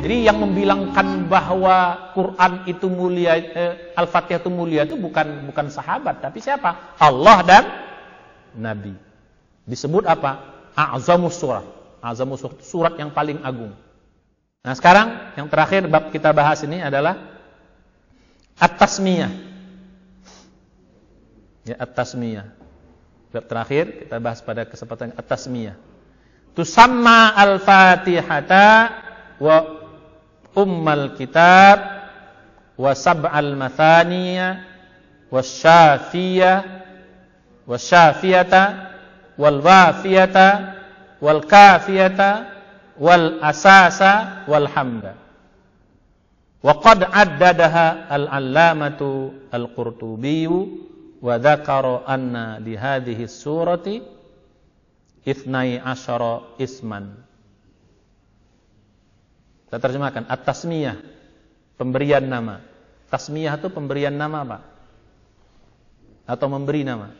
Jadi yang membilangkan bahwa Quran itu mulia, Al-Fatihah itu mulia itu bukan sahabat, tapi siapa? Allah dan Nabi. Disebut apa? A'zamus surah. A'zamus surah, surat yang paling agung. Nah, sekarang yang terakhir bab kita bahas ini adalah At-Tasmiyah. Ya, At-Tasmiyah. Bab terakhir kita bahas pada kesempatan At-Tasmiyah. Tusamma al-Fatihata wa ummal kitab wa sab'al mathaniya wa syafiyata wal wafiyata wal kafiyata wal asasa wal hamda. Wa qad addadaha al-allamatu al-Qurtubi wa dzakara anna li hadhihi surati 12 isman. Kita terjemahkan at-tasmiyah, pemberian nama. Tasmiyah itu pemberian nama, Pak. Atau memberi nama.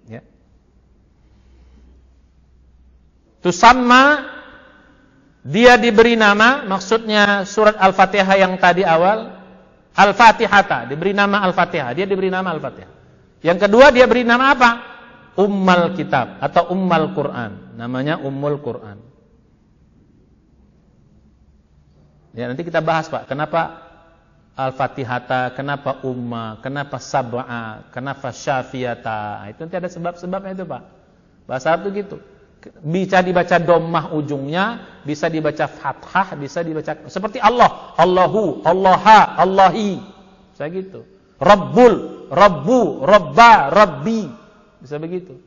Ya. Tusamma, dia diberi nama, maksudnya surat Al-Fatihah yang tadi awal, Al-Fatihata, diberi nama Al-Fatihah, dia diberi nama Al-Fatihah. Yang kedua dia beri nama apa? Ummal Kitab atau Ummal Quran, namanya Ummul Quran. Ya, nanti kita bahas, Pak, kenapa Al-Fatihata, kenapa Umma, kenapa Sab'a, kenapa Syafiyata. Itu nanti ada sebab-sebabnya itu, Pak. Bahasa Arab itu gitu. Bisa dibaca dhammah ujungnya, bisa dibaca fathah, bisa dibaca seperti Allah, Allahu, Allaha, Allahi. Bisa gitu. Rabbul, Rabbu, Rabba, Rabbi. Bisa begitu.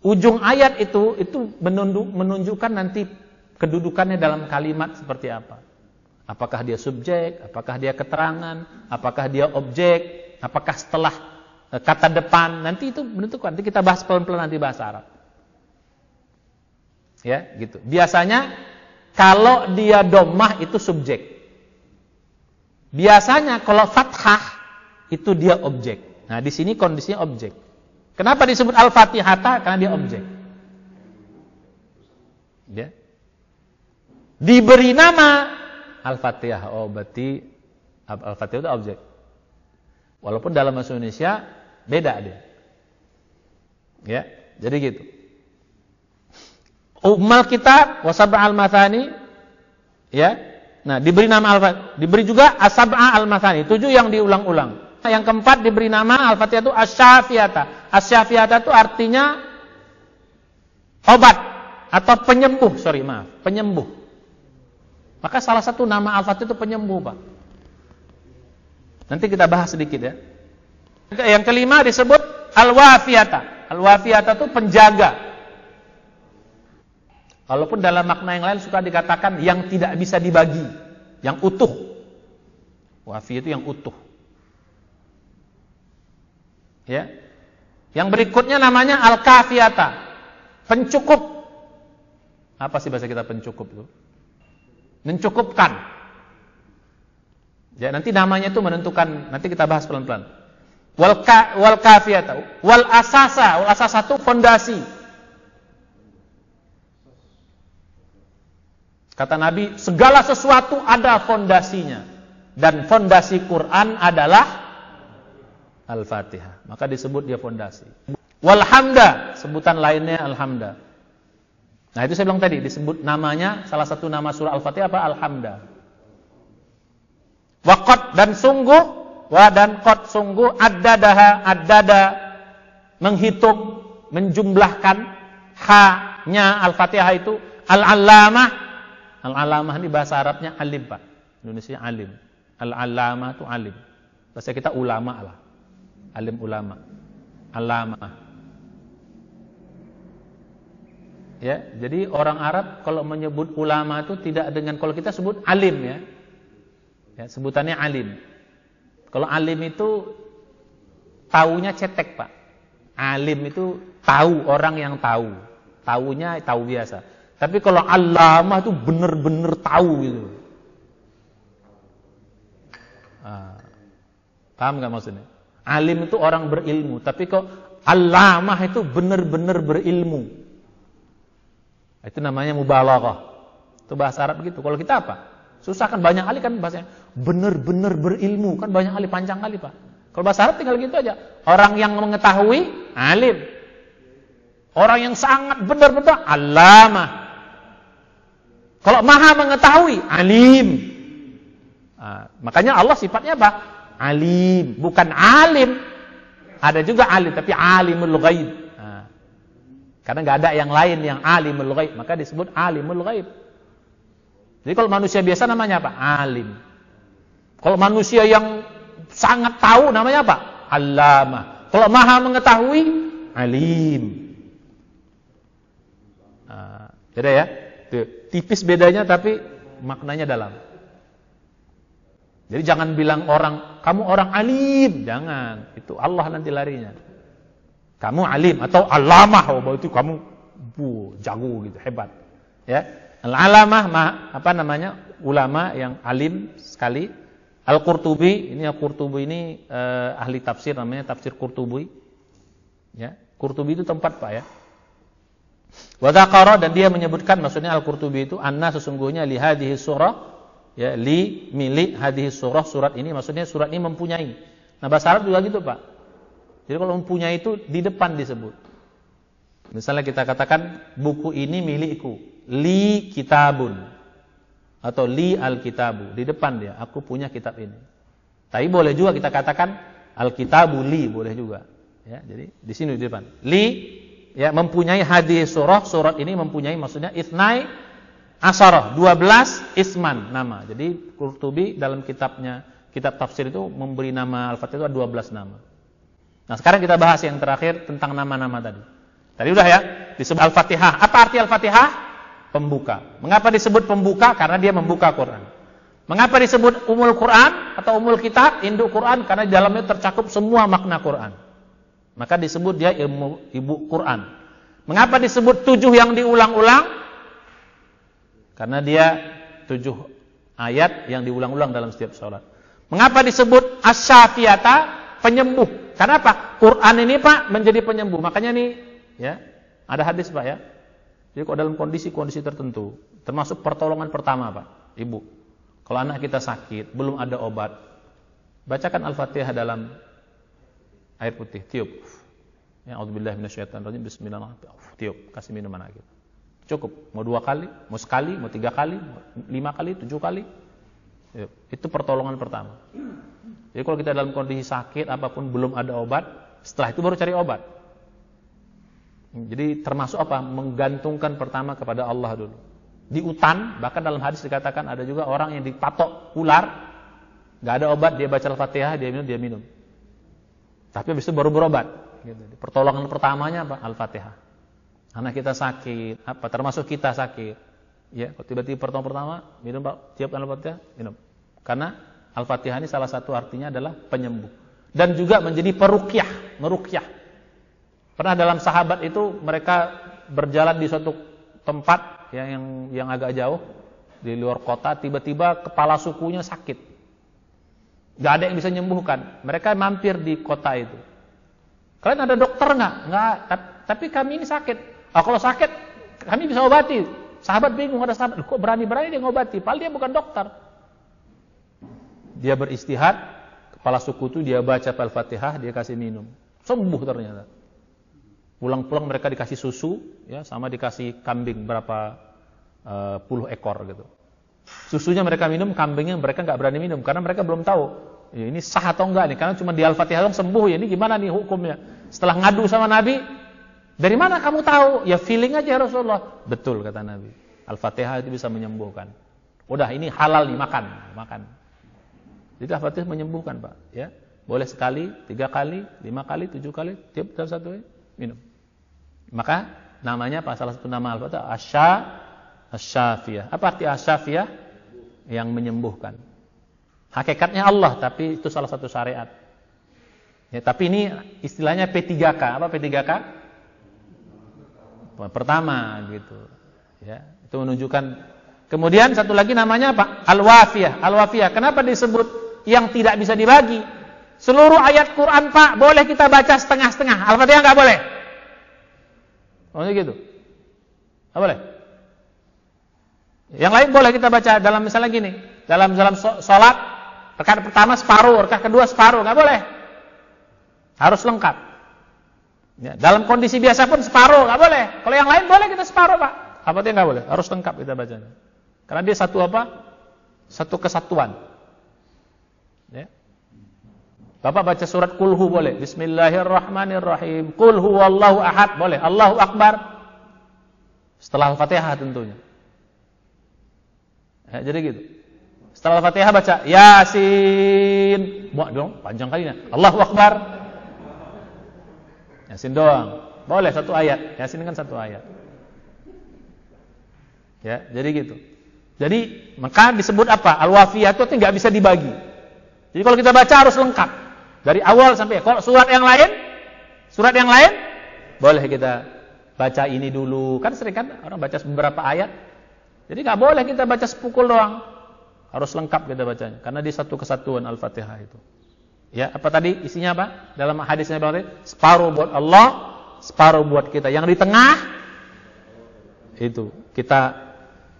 Ujung ayat itu menunjukkan nanti kedudukannya dalam kalimat seperti apa. Apakah dia subjek, apakah dia keterangan, apakah dia objek, apakah setelah kata depan, nanti itu menentukan. Nanti kita bahas pelan-pelan nanti bahasa Arab. Ya, gitu. Biasanya kalau dia dhammah itu subjek. Biasanya kalau fathah itu dia objek. Nah, di sini kondisinya objek. Kenapa disebut Al-Fatihata? Karena dia objek. Ya. Diberi nama Al-Fatihah. Oh, berarti Al-Fatihah itu objek. Walaupun dalam bahasa Indonesia beda dia. Ya, jadi gitu. Ummal Kitab wa sab'al mathani, ya. Nah, diberi nama Al-Fatihah, diberi juga as-sab'a al-mathani, 7 yang diulang-ulang. Nah, yang keempat diberi nama Al-Fatihah itu asy-syafiyata. Asy-syafiyata itu artinya obat atau penyembuh, penyembuh. Maka salah satu nama Al-Fatihah itu penyembuh, Pak. Nanti kita bahas sedikit ya. Yang kelima disebut Al-Wafiyata. Al-Wafiyata itu penjaga. Walaupun dalam makna yang lain suka dikatakan yang tidak bisa dibagi, yang utuh. Wafi itu yang utuh. Ya. Yang berikutnya namanya Al-Kafiyata, pencukup. Apa sih bahasa kita pencukup itu? Mencukupkan. Ya, nanti namanya itu menentukan, nanti kita bahas pelan-pelan. Wal kafiyata, wal asasa itu fondasi. Kata Nabi, segala sesuatu ada fondasinya. Dan fondasi Quran adalah Al-Fatihah. Maka disebut dia fondasi. Walhamda, sebutan lainnya Alhamda. Nah, itu saya bilang tadi, disebut namanya, salah satu nama surah Al-Fatihah apa? Alhamda. Waqad dan sungguh, wa dan qad sungguh, addada, menghitung, menjumlahkan, ha-nya Al-Fatihah itu, al-allamah. Al-alamah ini bahasa Arabnya alim, Pak. Indonesia alim. Al-alamah itu alim. Bahasa kita ulama lah. Alim ulama. Alamah. Ya, jadi orang Arab kalau menyebut ulama itu tidak dengan, kalau kita sebut alim ya. Ya, sebutannya alim. Kalau alim itu taunya cetek, Pak. Alim itu tahu, orang yang tahu. Taunya tahu biasa. Tapi kalau alamah itu benar-benar tahu gitu. Paham nggak maksudnya? Alim itu orang berilmu, tapi kok alamah itu benar-benar berilmu. Itu namanya mubalaghah. Itu bahasa Arab begitu. Kalau kita apa? Susah kan, banyak kali kan bahasanya. Benar-benar berilmu kan banyak kali, panjang kali Pak. Kalau bahasa Arab tinggal gitu aja. Orang yang mengetahui, alim. Orang yang sangat benar-benar, allamah. Kalau maha mengetahui, alim. Nah, makanya Allah sifatnya apa? Alim, bukan alim. Ada juga alim, tapi alimul ghaib. Nah, karena nggak ada yang lain yang alimul ghaib, maka disebut alimul ghaib. Jadi kalau manusia biasa namanya apa? Alim. Kalau manusia yang sangat tahu namanya apa? Allamah. Kalau maha mengetahui, alim. Nah, beda ya? Tipis bedanya tapi maknanya dalam. Jadi jangan bilang orang, kamu orang alim, jangan. Itu Allah nanti larinya. Kamu alim atau alamah, oh itu kamu jago gitu, hebat. Ya, al-alamah apa namanya? Ulama yang alim sekali. Al-Qurtubi, ini Al-Qurtubi ini ahli tafsir, namanya tafsir Qurtubi. Ya, Qurtubi itu tempat Pak ya. Wa dzakara, dan dia menyebutkan, maksudnya Al-Qurtubi itu anna sesungguhnya li hadhihi surah, ya, li milik hadhihi surah, surat ini, maksudnya surat ini mempunyai. Nah bahasa Arab juga gitu Pak. Jadi kalau mempunyai itu di depan disebut. Misalnya kita katakan buku ini milikku, li kitabun, atau li al-kitabu, di depan dia, aku punya kitab ini. Tapi boleh juga kita katakan al-kitabu li, boleh juga. Ya, jadi di sini di depan. Li, ya, mempunyai hadis surah, surat ini mempunyai, maksudnya ithnai asyarah, 12 isman nama. Jadi Qurtubi dalam kitabnya, kitab tafsir itu memberi nama Al-Fatihah itu 12 nama. Nah sekarang kita bahas yang terakhir tentang nama-nama tadi. Tadi udah ya, disebut Al-Fatihah. Apa arti Al-Fatihah? Pembuka. Mengapa disebut pembuka? Karena dia membuka Quran. Mengapa disebut Ummul Quran atau Ummul Kitab, induk Quran? Karena di dalamnya tercakup semua makna Quran. Maka disebut dia ibu Quran. Mengapa disebut 7 yang diulang-ulang? Karena dia 7 ayat yang diulang-ulang dalam setiap sholat. Mengapa disebut Asy-Syafiyata, penyembuh? Karena apa? Quran ini Pak menjadi penyembuh. Makanya nih, ya, ada hadis Pak ya. Jadi kalau dalam kondisi-kondisi tertentu, termasuk pertolongan pertama Pak, Ibu. Kalau anak kita sakit, belum ada obat, bacakan Al-Fatihah dalam air putih, tiup. Ya, auzubillahi minasyaitonirrajim, bismillahirrahmanirrahim. Tiup, kasih minum anak kita. Cukup, mau 2 kali, mau sekali, mau 3 kali, mau 5 kali, 7 kali. Tiup. Itu pertolongan pertama. Jadi kalau kita dalam kondisi sakit apapun belum ada obat, setelah itu baru cari obat. Jadi termasuk apa? Menggantungkan pertama kepada Allah dulu. Di hutan, bahkan dalam hadis dikatakan ada juga orang yang dipatok ular, nggak ada obat, dia baca Al-Fatihah, dia minum. Tapi habis itu baru berobat. Gitu. Pertolongan pertamanya apa? Al-Fatihah. Anak kita sakit, apa? Termasuk kita sakit. Ya, kalau tiba-tiba pertolongan pertama, minum Pak, tiap Al-Fatihah, minum. Karena Al-Fatihah ini salah satu artinya adalah penyembuh. Dan juga menjadi peruqyah, meruqyah. Pernah dalam sahabat itu mereka berjalan di suatu tempat yang agak jauh di luar kota, tiba-tiba kepala sukunya sakit. Gak ada yang bisa menyembuhkan. Mereka mampir di kota itu. Kalian ada dokter nggak? Nggak. Tapi kami ini sakit. Kalau sakit kami bisa obati. Sahabat bingung, ada sahabat, kok berani-berani dia ngobati? Padahal dia bukan dokter. Dia beristihad, kepala suku itu dia baca Al-Fatihah, dia kasih minum. Sembuh ternyata. Pulang-pulang mereka dikasih susu, ya, sama dikasih kambing berapa puluh ekor gitu. Susunya mereka minum, kambingnya mereka nggak berani minum karena mereka belum tahu ya, ini sah atau enggak nih. Karena cuma di Al-Fatihah sembuh, ya ini gimana nih hukumnya? Setelah ngadu sama Nabi, dari mana kamu tahu? Ya feeling aja ya Rasulullah. Betul kata Nabi. Al-Fatihah itu bisa menyembuhkan. Udah ini halal nih, makan. Jadi Al-Fatihah menyembuhkan Pak. Ya, boleh sekali, 3 kali, 5 kali, 7 kali, tiap dalam satu minum. Maka namanya apa? Salah satu nama Al-Fatihah Asy-Syafiyah. Apa arti Asy-Syafiyah? Yang menyembuhkan. Hakikatnya Allah, tapi itu salah satu syariat. Ya, tapi ini istilahnya P3K. Apa P3K? Pertama gitu. Ya, itu menunjukkan. Kemudian satu lagi namanya apa? Al-Wafiyah. Al-Wafiyah. Kenapa disebut yang tidak bisa dibagi? Seluruh ayat Quran Pak boleh kita baca setengah-setengah. Al-Fatihah nggak boleh. Oh gitu. Nggak boleh. Yang lain boleh kita baca dalam misalnya gini, dalam sholat rakaat pertama separuh, rakaat kedua separuh, nggak boleh. Harus lengkap. Ya, dalam kondisi biasa pun separuh, nggak boleh. Kalau yang lain boleh kita separuh, Pak. Apa dia nggak boleh? Harus lengkap kita bacanya. Karena dia satu apa? Satu kesatuan. Ya. Bapak baca surat Qul Hu boleh. Bismillahirrahmanirrahim. Qul huwallahu ahad boleh. Allahu akbar. Setelah Al-Fatihah tentunya. Ya, jadi gitu. Setelah Al-Fatihah baca Yasin. Muak dong, panjang kali ya. Allahu akbar. Yasin doang. Boleh satu ayat. Yasin kan satu ayat. Ya, jadi gitu. Jadi maka disebut apa? Al-wafiyah itu nggak bisa dibagi. Jadi kalau kita baca harus lengkap dari awal sampai. Kalau surat yang lain boleh kita baca ini dulu. Kan sering kan orang baca beberapa ayat. Jadi nggak boleh kita baca sepukul doang. Harus lengkap kita bacanya. Karena di satu kesatuan Al-Fatihah itu. Ya, apa tadi isinya apa? Dalam hadisnya berarti separuh buat Allah, separuh buat kita. Yang di tengah itu kita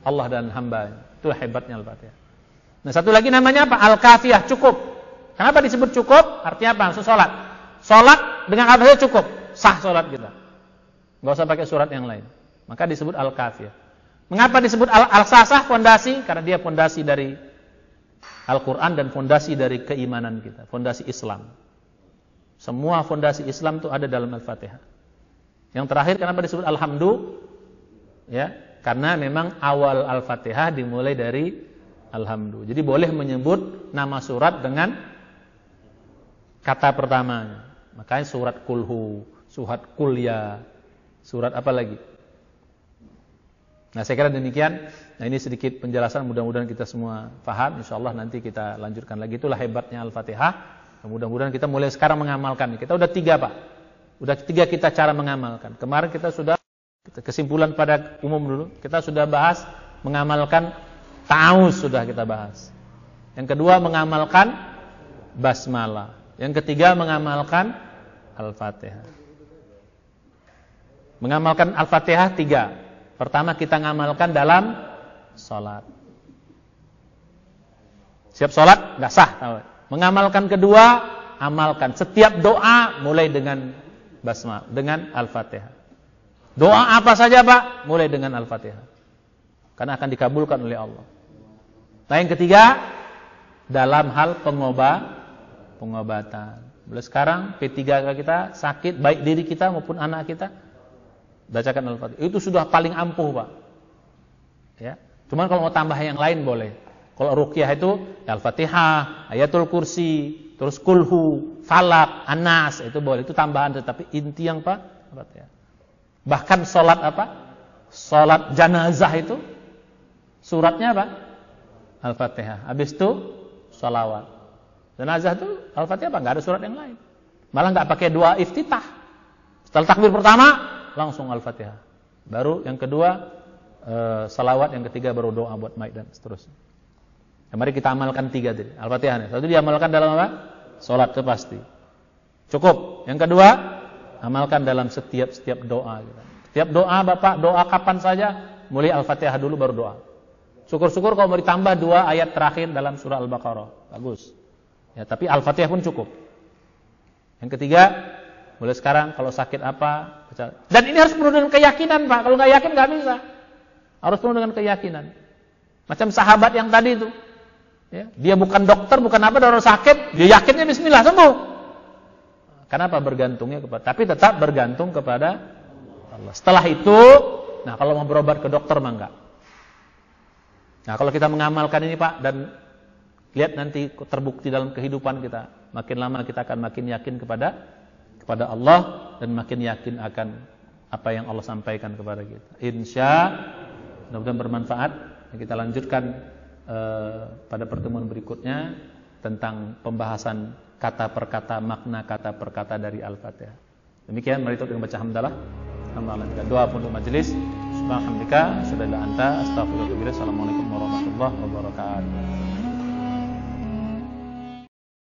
Allah dan hamba. Itulah hebatnya Al-Fatihah. Nah, satu lagi namanya apa? Al-Kafiyah, cukup. Kenapa disebut cukup? Artinya apa? Maksud sholat. Sholat dengan Al-Fatihah cukup. Sah sholat kita. Nggak usah pakai surat yang lain. Maka disebut Al-Kafiyah. Mengapa disebut Al-Sasah? Fondasi. Karena dia fondasi dari Al-Quran dan fondasi dari keimanan kita. Fondasi Islam. Semua fondasi Islam itu ada dalam Al-Fatihah. Yang terakhir kenapa disebut Alhamdu? Ya, karena memang awal Al-Fatihah dimulai dari Alhamdu. Jadi boleh menyebut nama surat dengan kata pertamanya. Makanya surat Kulhu, surat Kulya, surat apa lagi? Nah, saya kira demikian. Nah, ini sedikit penjelasan, mudah-mudahan kita semua paham. Insyaallah nanti kita lanjutkan lagi. Itulah hebatnya Al-Fatihah. Mudah-mudahan kita mulai sekarang mengamalkan. Kita udah 3, Pak. Udah 3 kita cara mengamalkan. Kemarin kita sudah kesimpulan pada umum dulu. Kita sudah bahas mengamalkan ta'awuz, sudah kita bahas. Yang kedua mengamalkan basmalah. Yang ketiga mengamalkan Al-Fatihah. Mengamalkan Al-Fatihah 3. Pertama kita ngamalkan dalam sholat. Siap sholat nggak sah. Mengamalkan kedua, amalkan setiap doa mulai dengan basmalah, dengan Al-Fatihah. Doa apa saja Pak, mulai dengan Al-Fatihah. Karena akan dikabulkan oleh Allah. Nah, yang ketiga dalam hal pengobatan. Mulai sekarang P3 kita sakit, baik diri kita maupun anak kita, bacakan Al-Fatihah. Itu sudah paling ampuh, Pak. Ya. Cuman kalau mau tambah yang lain boleh. Kalau ruqyah itu Al-Fatihah, Ayatul Kursi, terus Kulhu, Falak, An-Nas, itu boleh. Itu tambahan, tetapi inti yang Pak, Al-Fatihah. Bahkan salat apa? Salat janazah itu suratnya apa? Al-Fatihah. Habis itu shalawat. Jenazah itu Al-Fatihah apa? Enggak ada surat yang lain. Malah enggak pakai doa iftitah. Setelah takbir pertama langsung Al-Fatihah. Baru yang kedua salawat, yang ketiga baru doa buat mayit dan seterusnya. Ya, mari kita amalkan 3 tadi. Al-Fatihah. Satu diamalkan dalam apa? Salat itu pasti. Cukup. Yang kedua, amalkan dalam setiap doa. Setiap doa Bapak, doa kapan saja, mulai Al-Fatihah dulu baru doa. Syukur-syukur kalau mau ditambah 2 ayat terakhir dalam surah Al-Baqarah. Bagus. Ya, tapi Al-Fatihah pun cukup. Yang ketiga, mulai sekarang kalau sakit apa, dan ini harus penuh dengan keyakinan, Pak. Kalau nggak yakin nggak bisa. Harus penuh dengan keyakinan. Macam sahabat yang tadi itu, ya, dia bukan dokter, bukan apa, orang sakit, dia yakinnya Bismillah sembuh. Kenapa? Bergantungnya kepada, tapi tetap bergantung kepada Allah. Setelah itu, nah kalau mau berobat ke dokter mah enggak. Nah kalau kita mengamalkan ini Pak, dan lihat nanti terbukti dalam kehidupan kita, makin lama kita akan makin yakin kepada Allah dan makin yakin akan apa yang Allah sampaikan kepada kita. Insya mudah-mudahan bermanfaat. Kita lanjutkan pada pertemuan berikutnya tentang pembahasan kata per kata, makna kata per kata dari Al-Fatihah. Demikian, mari kita baca hamdalah. Alhamdulillah. Doa untuk majelis. Subhanallah, anta, astaghfirullah. Assalamualaikum warahmatullahi wabarakatuh.